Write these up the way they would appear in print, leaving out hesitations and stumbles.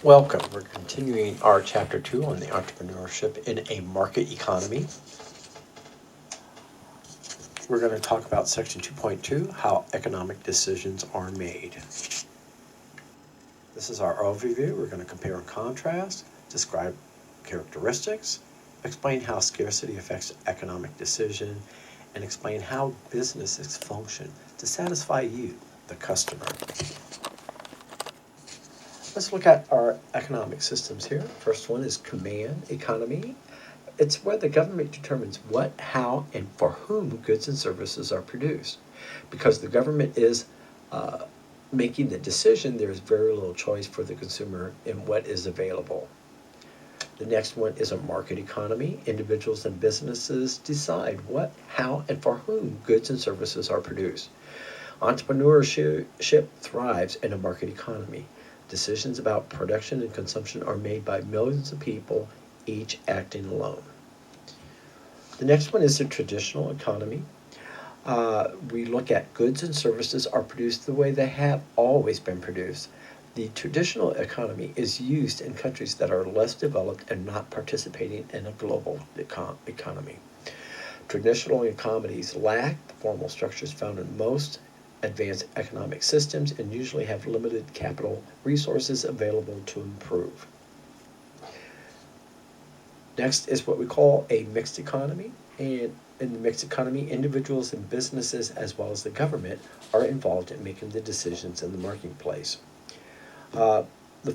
Welcome. We're continuing our chapter 2 on the entrepreneurship in a market economy. We're going to talk about section 2.2, how economic decisions are made. This is our overview. We're going to compare and contrast, describe characteristics, explain how scarcity affects economic decision, and explain how businesses function to satisfy you, the customer. Let's look at our economic systems here. First one is command economy. It's where the government determines what, how, and for whom goods and services are produced. Because the government is making the decision, there's very little choice for the consumer in what is available. The next one is a market economy. Individuals and businesses decide what, how, and for whom goods and services are produced. Entrepreneurship thrives in a market economy. Decisions about production and consumption are made by millions of people, each acting alone. The next one is the traditional economy. We look at goods and services are produced the way they have always been produced. The traditional economy is used in countries that are less developed and not participating in a global economy. Traditional economies lack the formal structures found in most advanced economic systems and usually have limited capital resources available to improve. Next is what we call a mixed economy. And in the mixed economy, individuals and businesses, as well as the government, are involved in making the decisions in the marketplace. The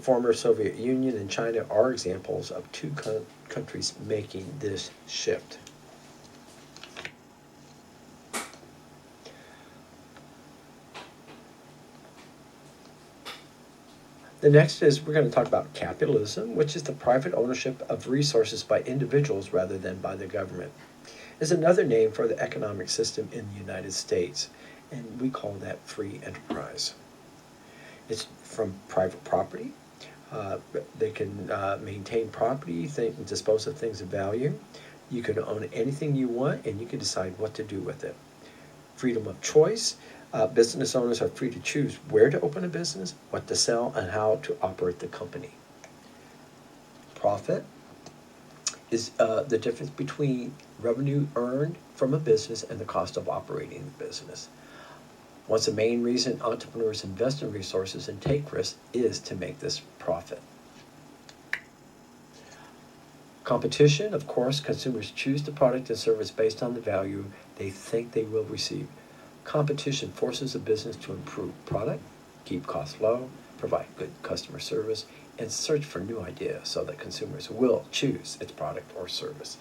former Soviet Union and China are examples of two countries making this shift. The next is we're going to talk about capitalism, which is the private ownership of resources by individuals rather than by the government. It's another name for the economic system in the United States, and we call that free enterprise. It's from private property. They can maintain property, dispose of things of value. You can own anything you want, and you can decide what to do with it. Freedom of choice. Business owners are free to choose where to open a business, what to sell, and how to operate the company. Profit is the difference between revenue earned from a business and the cost of operating the business. Once the main reason entrepreneurs invest in resources and take risks is to make this profit. Competition, of course, consumers choose the product and service based on the value they think they will receive. Competition forces a business to improve product, keep costs low, provide good customer service, and search for new ideas so that consumers will choose its product or service.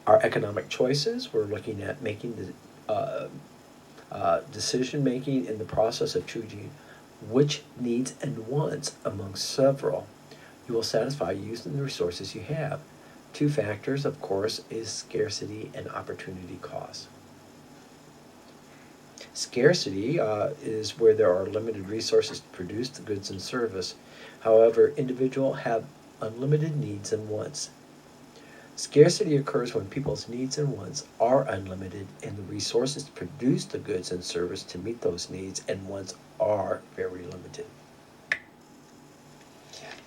Our economic choices, we're looking at making the decision making in the process of choosing which needs and wants among several you will satisfy using the resources you have. Two factors, of course, is scarcity and opportunity cost. Scarcity is where there are limited resources to produce the goods and service. However, individuals have unlimited needs and wants. Scarcity occurs when people's needs and wants are unlimited and the resources to produce the goods and service to meet those needs and wants are very limited.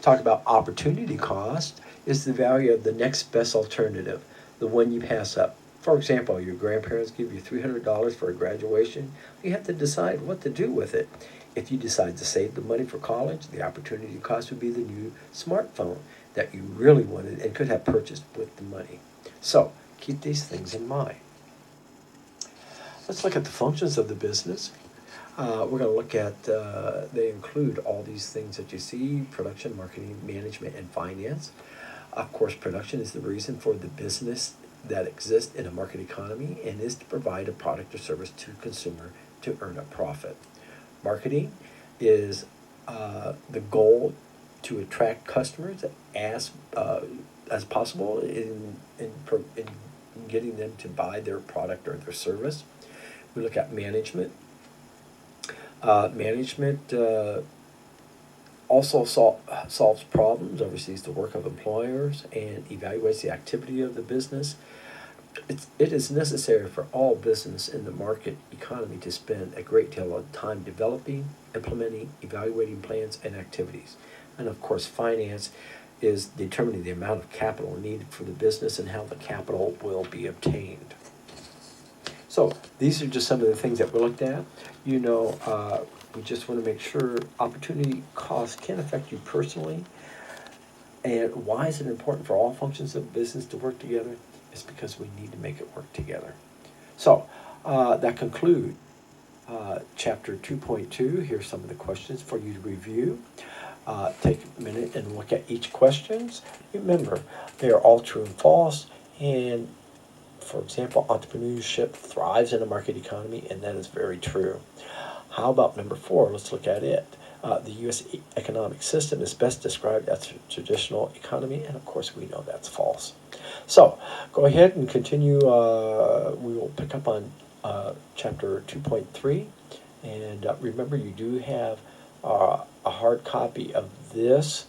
Talk about opportunity cost is the value of the next best alternative, the one you pass up. For example, your grandparents give you $300 for a graduation. You have to decide what to do with it. If you decide to save the money for college, the opportunity cost would be the new smartphone that you really wanted and could have purchased with the money. So keep these things in mind. Let's look at the functions of the business. We're going to look at, they include all these things that you see: production, marketing, management, and finance. Of course, production is the reason for the business that exists in a market economy and is to provide a product or service to the consumer to earn a profit. Marketing is the goal to attract customers as possible in getting them to buy their product or their service. We look at management. Management also solves problems, oversees the work of employers, and evaluates the activity of the business. It is necessary for all business in the market economy to spend a great deal of time developing, implementing, evaluating plans and activities. And of course, finance is determining the amount of capital needed for the business and how the capital will be obtained. So these are just some of the things that we looked at. We just want to make sure opportunity costs can affect you personally. And why is it important for all functions of business to work together? It's because we need to make it work together. So that concludes chapter 2.2. Here's some of the questions for you to review. Take a minute and look at each questions. Remember, they are all true and false. And for example, entrepreneurship thrives in a market economy, and that is very true. How about number 4? Let's look at it. The U.S. economic system is best described as a traditional economy, and of course we know that's false. So go ahead and continue. We will pick up on chapter 2.3, and remember, you do have a hard copy of this,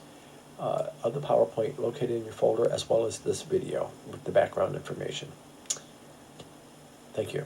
of the PowerPoint located in your folder, as well as this video with the background information. Thank you.